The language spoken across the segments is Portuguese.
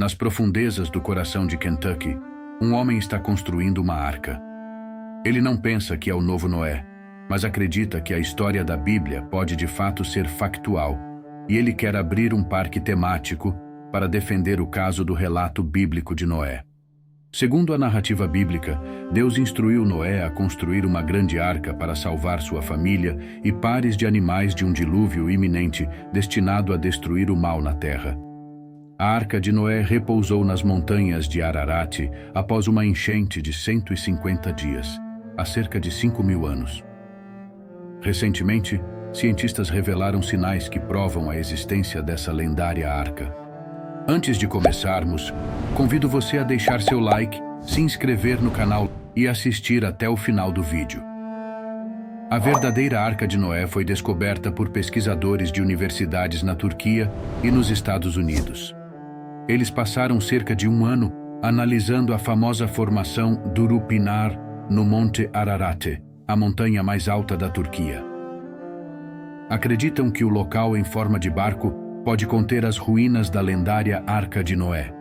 Nas profundezas do coração de Kentucky, um homem está construindo uma arca. Ele não pensa que é o novo Noé, mas acredita que a história da Bíblia pode de fato ser factual, e ele quer abrir um parque temático para defender o caso do relato bíblico de Noé. Segundo a narrativa bíblica, Deus instruiu Noé a construir uma grande arca para salvar sua família e pares de animais de um dilúvio iminente destinado a destruir o mal na terra. A arca de Noé repousou nas montanhas de Ararat após uma enchente de 150 dias, há cerca de 5.000 anos. Recentemente, cientistas revelaram sinais que provam a existência dessa lendária arca. Antes de começarmos, convido você a deixar seu like, se inscrever no canal e assistir até o final do vídeo. A verdadeira Arca de Noé foi descoberta por pesquisadores de universidades na Turquia e nos Estados Unidos. Eles passaram cerca de 1 ano analisando a famosa formação Durupinar no Monte Ararat, a montanha mais alta da Turquia. Acreditam que o local em forma de barco pode conter as ruínas da lendária Arca de Noé.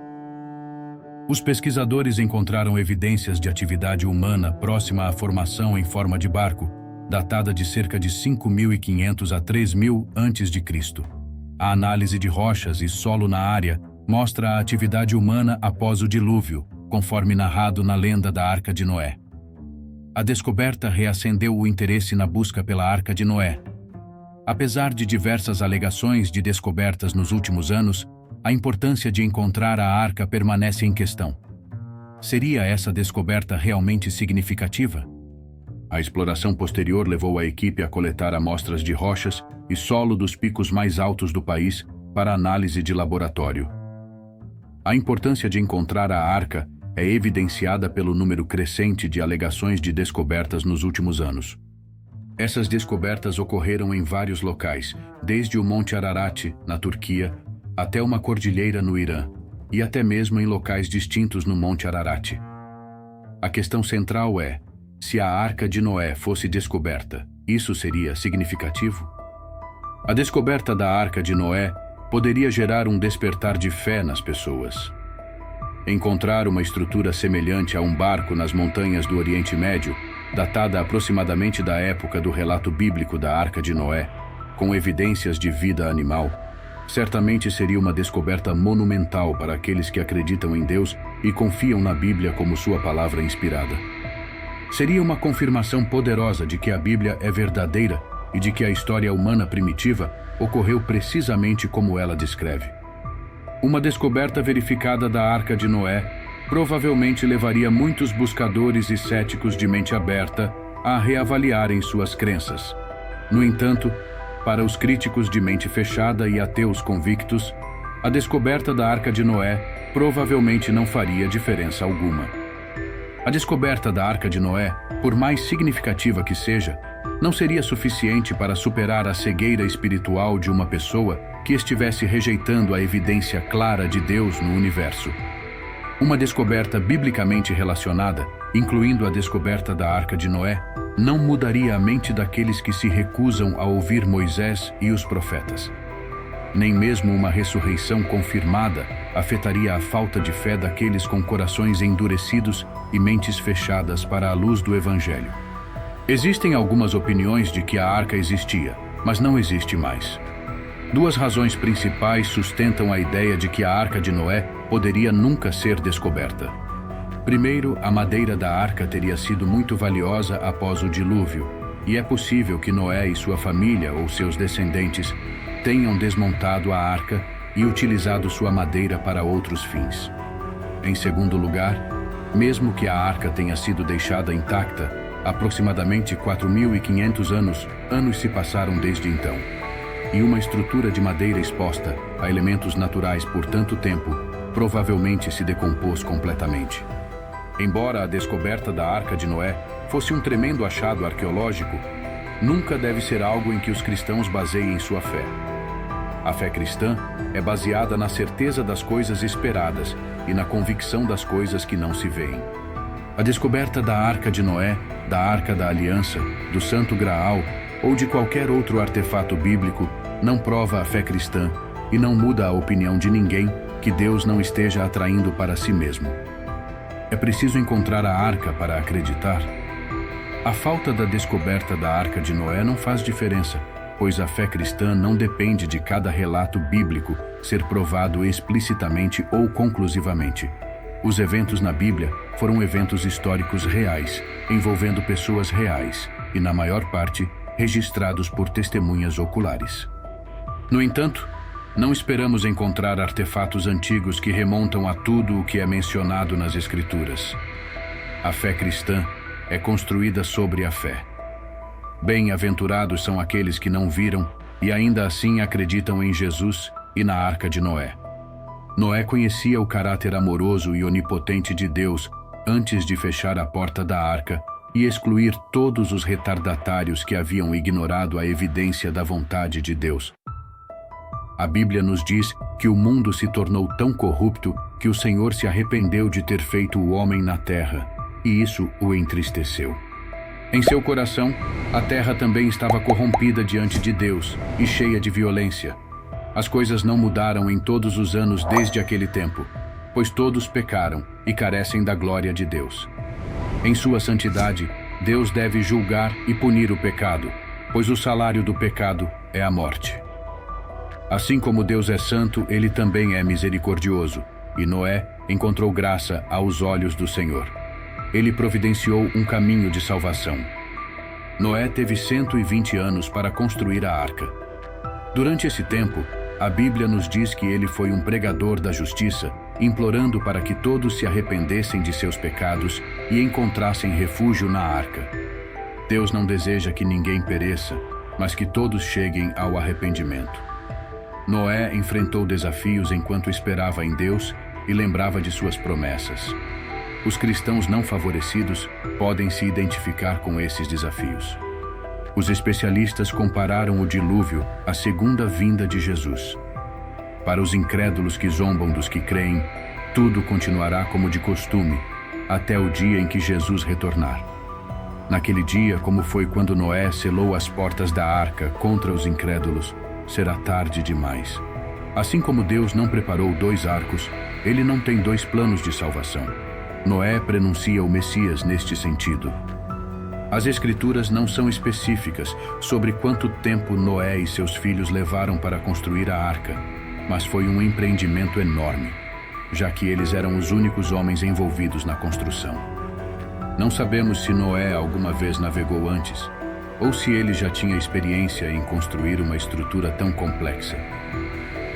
Os pesquisadores encontraram evidências de atividade humana próxima à formação em forma de barco, datada de cerca de 5.500 a 3.000 a.C. A análise de rochas e solo na área mostra a atividade humana após o dilúvio, conforme narrado na lenda da Arca de Noé. A descoberta reacendeu o interesse na busca pela Arca de Noé. Apesar de diversas alegações de descobertas nos últimos anos, a importância de encontrar a arca permanece em questão. Seria essa descoberta realmente significativa? A exploração posterior levou a equipe a coletar amostras de rochas e solo dos picos mais altos do país para análise de laboratório. A importância de encontrar a arca é evidenciada pelo número crescente de alegações de descobertas nos últimos anos. Essas descobertas ocorreram em vários locais, desde o Monte Ararat, na Turquia, até uma cordilheira no Irã, e até mesmo em locais distintos no Monte Ararat. A questão central é: se a Arca de Noé fosse descoberta, isso seria significativo? A descoberta da Arca de Noé poderia gerar um despertar de fé nas pessoas. Encontrar uma estrutura semelhante a um barco nas montanhas do Oriente Médio, datada aproximadamente da época do relato bíblico da Arca de Noé, com evidências de vida animal, certamente seria uma descoberta monumental para aqueles que acreditam em Deus e confiam na Bíblia como sua palavra inspirada. Seria uma confirmação poderosa de que a Bíblia é verdadeira e de que a história humana primitiva ocorreu precisamente como ela descreve. Uma descoberta verificada da Arca de Noé provavelmente levaria muitos buscadores e céticos de mente aberta a reavaliarem suas crenças. No entanto, para os críticos de mente fechada e ateus convictos, a descoberta da Arca de Noé provavelmente não faria diferença alguma. A descoberta da Arca de Noé, por mais significativa que seja, não seria suficiente para superar a cegueira espiritual de uma pessoa que estivesse rejeitando a evidência clara de Deus no universo. Uma descoberta biblicamente relacionada, incluindo a descoberta da Arca de Noé, não mudaria a mente daqueles que se recusam a ouvir Moisés e os profetas. Nem mesmo uma ressurreição confirmada afetaria a falta de fé daqueles com corações endurecidos e mentes fechadas para a luz do Evangelho. Existem algumas opiniões de que a arca existia, mas não existe mais. 2 razões principais sustentam a ideia de que a Arca de Noé poderia nunca ser descoberta. Primeiro, a madeira da arca teria sido muito valiosa após o dilúvio, e é possível que Noé e sua família ou seus descendentes tenham desmontado a arca e utilizado sua madeira para outros fins. Em segundo lugar, mesmo que a arca tenha sido deixada intacta, aproximadamente 4.500 anos se passaram desde então. E uma estrutura de madeira exposta a elementos naturais por tanto tempo provavelmente se decompôs completamente. Embora a descoberta da Arca de Noé fosse um tremendo achado arqueológico, nunca deve ser algo em que os cristãos baseiem sua fé. A fé cristã é baseada na certeza das coisas esperadas e na convicção das coisas que não se veem. A descoberta da Arca de Noé, da Arca da Aliança, do Santo Graal ou de qualquer outro artefato bíblico não prova a fé cristã e não muda a opinião de ninguém que Deus não esteja atraindo para si mesmo. É preciso encontrar a arca para acreditar. A falta da descoberta da Arca de Noé não faz diferença, pois a fé cristã não depende de cada relato bíblico ser provado explicitamente ou conclusivamente. Os eventos na Bíblia foram eventos históricos reais, envolvendo pessoas reais e, na maior parte, registrados por testemunhas oculares. No entanto, não esperamos encontrar artefatos antigos que remontam a tudo o que é mencionado nas Escrituras. A fé cristã é construída sobre a fé. Bem-aventurados são aqueles que não viram e ainda assim acreditam em Jesus e na Arca de Noé. Noé conhecia o caráter amoroso e onipotente de Deus antes de fechar a porta da arca e excluir todos os retardatários que haviam ignorado a evidência da vontade de Deus. A Bíblia nos diz que o mundo se tornou tão corrupto que o Senhor se arrependeu de ter feito o homem na terra, e isso o entristeceu. Em seu coração, a terra também estava corrompida diante de Deus e cheia de violência. As coisas não mudaram em todos os anos desde aquele tempo, pois todos pecaram e carecem da glória de Deus. Em sua santidade, Deus deve julgar e punir o pecado, pois o salário do pecado é a morte. Assim como Deus é santo, ele também é misericordioso, e Noé encontrou graça aos olhos do Senhor. Ele providenciou um caminho de salvação. Noé teve 120 anos para construir a arca. Durante esse tempo, a Bíblia nos diz que ele foi um pregador da justiça, implorando para que todos se arrependessem de seus pecados e encontrassem refúgio na arca. Deus não deseja que ninguém pereça, mas que todos cheguem ao arrependimento. Noé enfrentou desafios enquanto esperava em Deus e lembrava de suas promessas. Os cristãos não favorecidos podem se identificar com esses desafios. Os especialistas compararam o dilúvio à segunda vinda de Jesus. Para os incrédulos que zombam dos que creem, tudo continuará como de costume, até o dia em que Jesus retornar. Naquele dia, como foi quando Noé selou as portas da arca contra os incrédulos, será tarde demais. Assim como Deus não preparou 2 arcos, ele não tem 2 planos de salvação. Noé prenuncia o Messias neste sentido. As Escrituras não são específicas sobre quanto tempo Noé e seus filhos levaram para construir a arca, mas foi um empreendimento enorme, já que eles eram os únicos homens envolvidos na construção. Não sabemos se Noé alguma vez navegou antes, ou se ele já tinha experiência em construir uma estrutura tão complexa.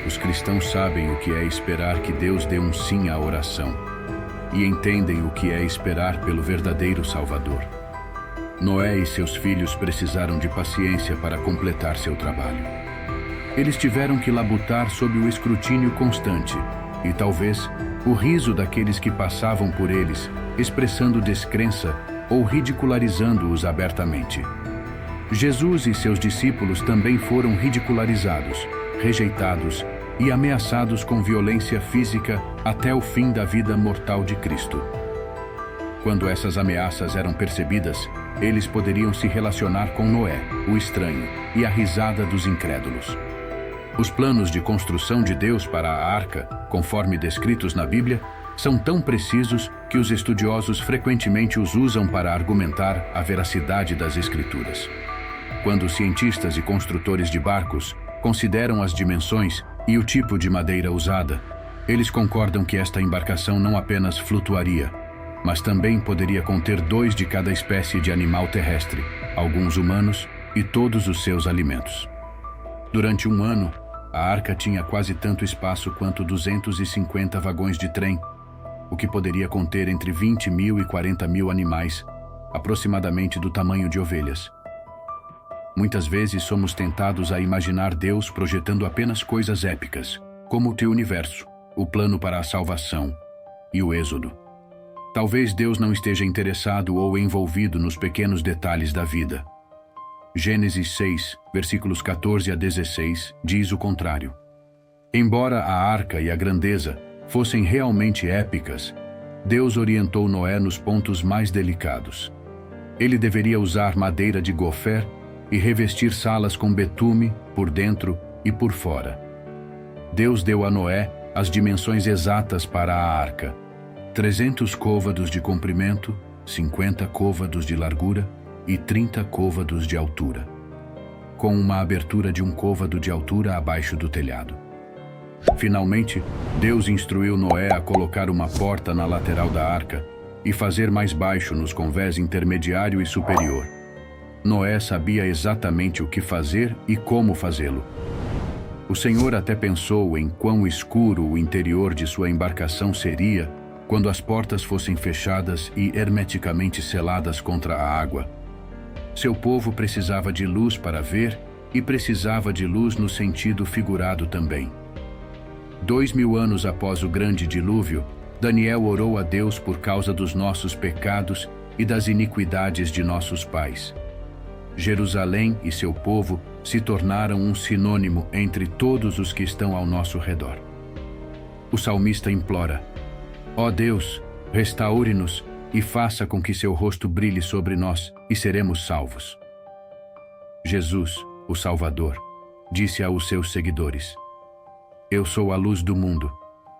Os cristãos sabem o que é esperar que Deus dê um sim à oração, e entendem o que é esperar pelo verdadeiro Salvador. Noé e seus filhos precisaram de paciência para completar seu trabalho. Eles tiveram que labutar sob o escrutínio constante e talvez o riso daqueles que passavam por eles, expressando descrença ou ridicularizando-os abertamente. Jesus e seus discípulos também foram ridicularizados, rejeitados e ameaçados com violência física até o fim da vida mortal de Cristo. Quando essas ameaças eram percebidas, eles poderiam se relacionar com Noé, o estranho, e a risada dos incrédulos. Os planos de construção de Deus para a arca, conforme descritos na Bíblia, são tão precisos que os estudiosos frequentemente os usam para argumentar a veracidade das Escrituras. Quando cientistas e construtores de barcos consideram as dimensões e o tipo de madeira usada, eles concordam que esta embarcação não apenas flutuaria, mas também poderia conter 2 de cada espécie de animal terrestre, alguns humanos e todos os seus alimentos. Durante um ano, a arca tinha quase tanto espaço quanto 250 vagões de trem, o que poderia conter entre 20 mil e 40 mil animais, aproximadamente do tamanho de ovelhas. Muitas vezes somos tentados a imaginar Deus projetando apenas coisas épicas, como o teu universo, o plano para a salvação e o êxodo. Talvez Deus não esteja interessado ou envolvido nos pequenos detalhes da vida. Gênesis 6, versículos 14 a 16, diz o contrário. Embora a arca e a grandeza fossem realmente épicas, Deus orientou Noé nos pontos mais delicados. Ele deveria usar madeira de gofer e revestir salas com betume por dentro e por fora. Deus deu a Noé as dimensões exatas para a arca: 300 côvados de comprimento, 50 côvados de largura e 30 côvados de altura, com uma abertura de um côvado de altura abaixo do telhado. Finalmente, Deus instruiu Noé a colocar uma porta na lateral da arca e fazer mais baixo nos convés intermediário e superior. Noé sabia exatamente o que fazer e como fazê-lo. O Senhor até pensou em quão escuro o interior de sua embarcação seria quando as portas fossem fechadas e hermeticamente seladas contra a água. Seu povo precisava de luz para ver e precisava de luz no sentido figurado também. 2000 anos após o grande dilúvio, Daniel orou a Deus por causa dos nossos pecados e das iniquidades de nossos pais. Jerusalém e seu povo se tornaram um sinônimo entre todos os que estão ao nosso redor. O salmista implora: ó Deus, restaure-nos e faça com que seu rosto brilhe sobre nós e seremos salvos. Jesus, o Salvador, disse aos seus seguidores: eu sou a luz do mundo.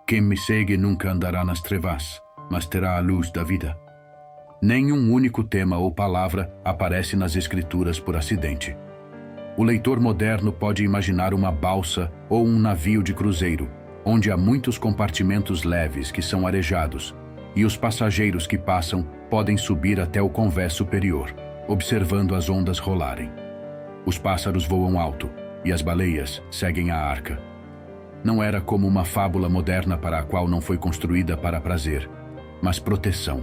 Quem me segue nunca andará nas trevas, mas terá a luz da vida. Nenhum único tema ou palavra aparece nas Escrituras por acidente. O leitor moderno pode imaginar uma balsa ou um navio de cruzeiro, onde há muitos compartimentos leves que são arejados, e os passageiros que passam podem subir até o convés superior, observando as ondas rolarem. Os pássaros voam alto, e as baleias seguem a arca. Não era como uma fábula moderna para a qual não foi construída para prazer, mas proteção.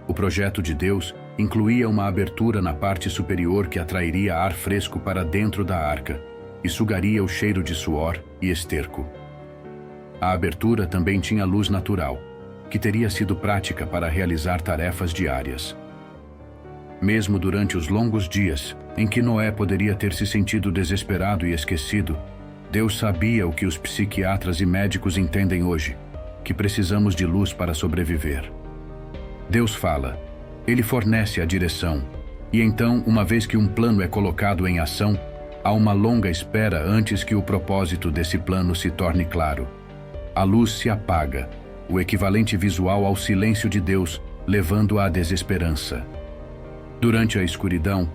O projeto de Deus incluía uma abertura na parte superior que atrairia ar fresco para dentro da arca e sugaria o cheiro de suor e esterco. A abertura também tinha luz natural, que teria sido prática para realizar tarefas diárias. Mesmo durante os longos dias em que Noé poderia ter se sentido desesperado e esquecido, Deus sabia o que os psiquiatras e médicos entendem hoje, que precisamos de luz para sobreviver. Deus fala, Ele fornece a direção, e então, uma vez que um plano é colocado em ação, há uma longa espera antes que o propósito desse plano se torne claro. A luz se apaga, o equivalente visual ao silêncio de Deus, levando à desesperança. Durante a escuridão,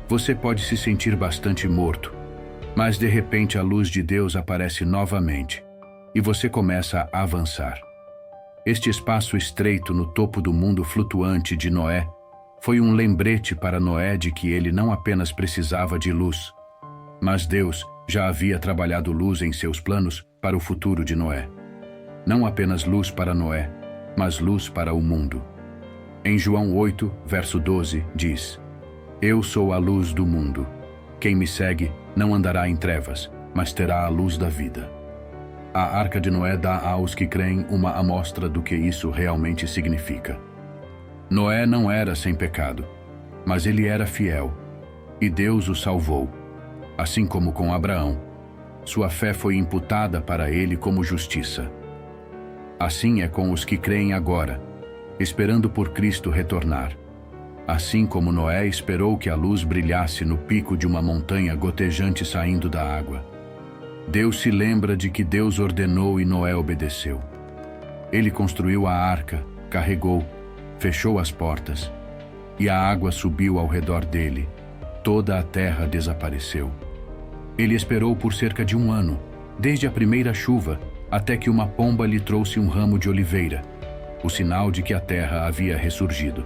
você pode se sentir bastante morto, mas de repente a luz de Deus aparece novamente, e você começa a avançar. Este espaço estreito no topo do mundo flutuante de Noé foi um lembrete para Noé de que ele não apenas precisava de luz, mas Deus já havia trabalhado luz em seus planos para o futuro de Noé. Não apenas luz para Noé, mas luz para o mundo. Em João 8, verso 12, diz: eu sou a luz do mundo. Quem me segue não andará em trevas, mas terá a luz da vida. A Arca de Noé dá aos que creem uma amostra do que isso realmente significa. Noé não era sem pecado, mas ele era fiel, e Deus o salvou. Assim como com Abraão, sua fé foi imputada para ele como justiça. Assim é com os que creem agora, esperando por Cristo retornar. Assim como Noé esperou que a luz brilhasse no pico de uma montanha gotejante saindo da água. Deus se lembra de que Deus ordenou e Noé obedeceu. Ele construiu a arca, carregou, fechou as portas, e a água subiu ao redor dele. Toda a terra desapareceu. Ele esperou por cerca de 1 ano, desde a primeira chuva, até que uma pomba lhe trouxe um ramo de oliveira, o sinal de que a terra havia ressurgido.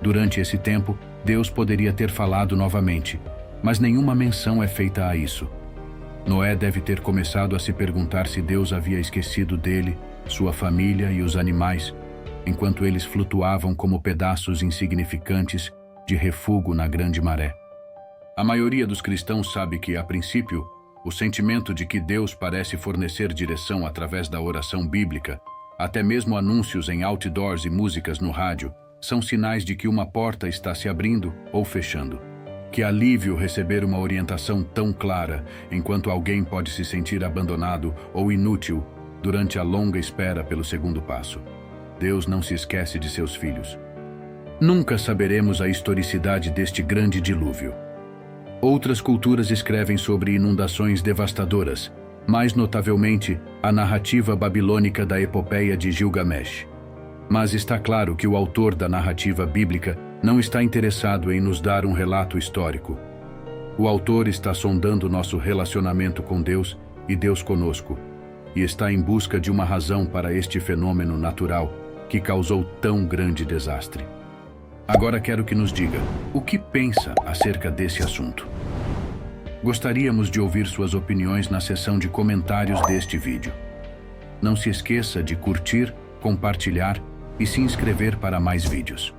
Durante esse tempo, Deus poderia ter falado novamente, mas nenhuma menção é feita a isso. Noé deve ter começado a se perguntar se Deus havia esquecido dele, sua família e os animais, enquanto eles flutuavam como pedaços insignificantes de refúgio na grande maré. A maioria dos cristãos sabe que, a princípio, o sentimento de que Deus parece fornecer direção através da oração bíblica, até mesmo anúncios em outdoors e músicas no rádio, são sinais de que uma porta está se abrindo ou fechando. Que alívio receber uma orientação tão clara, enquanto alguém pode se sentir abandonado ou inútil durante a longa espera pelo segundo passo. Deus não se esquece de seus filhos. Nunca saberemos a historicidade deste grande dilúvio. Outras culturas escrevem sobre inundações devastadoras, mais notavelmente a narrativa babilônica da epopeia de Gilgamesh. Mas está claro que o autor da narrativa bíblica não está interessado em nos dar um relato histórico. O autor está sondando nosso relacionamento com Deus e Deus conosco, e está em busca de uma razão para este fenômeno natural que causou tão grande desastre. Agora quero que nos diga o que pensa acerca desse assunto. Gostaríamos de ouvir suas opiniões na seção de comentários deste vídeo. Não se esqueça de curtir, compartilhar e se inscrever para mais vídeos.